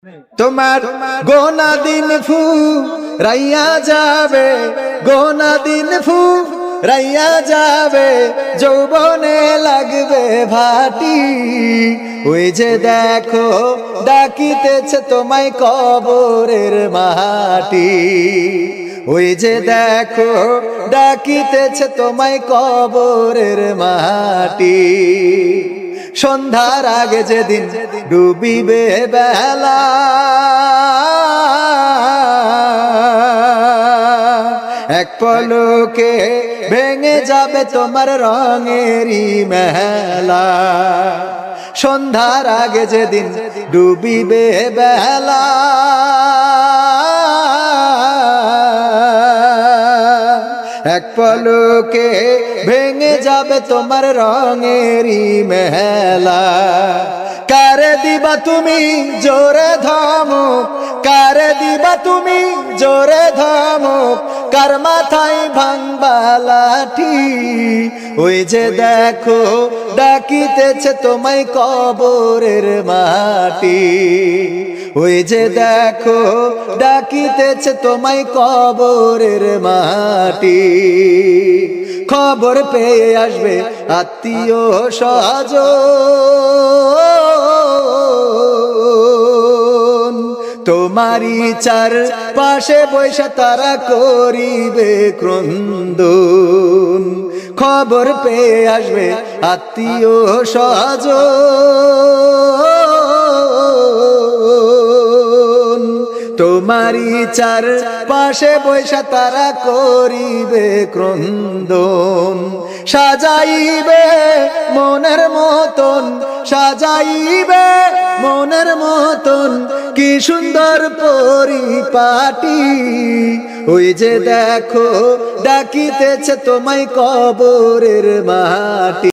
তোমার গোনা দিন ফু রাইয়া যাবে, গোনা দিন ফু রাইয়া যাবে, যৌবনে লাগবে ভাটি। ওই যে দেখো ডাকিতেছে তোমায় কবরের মাটি, ওই যে দেখো ডাকিতেছে তোমায় কবরের মাটি। সন্ধ্যার আগে যেদিন ডুবিবে বেলা, এক পলকে ভেঙে যাবে তোমার রঙেরই মেলা। সন্ধ্যার আগে যেদিন ডুবিবে বেলা, এক পলকে ভেঙে যাবে তোমার রঙেরই মেলা। কারে দিবা তুমি জোরে ধমক, কারে দিবা তুমি জোরে ধমক, কার মাথায় ভাঙবা লাঠি। ওই যে দেখো ডাকিতেছে তোমায় কবরের মাটি, ওই যে দেখো ডাকিতেছে তোমায় কবরের মাটি। খবর পেয়ে আসবে আত্মীয় স্বজন, তোমারই চার পাশে বৈশা তারা করিবে ক্রন্দন। খবর পেয়ে আসবে আত্মীয় স্বজন, তোমারই চার পাশে বৈশা তারা করিবে ক্রন্দন। সাজাইবে মনের মতন, সাজাইবে মনের মতন, কি সুন্দর পরিপাটি। ওই যে দেখো ডাকিতেছে তোমায় কবরের মাটি।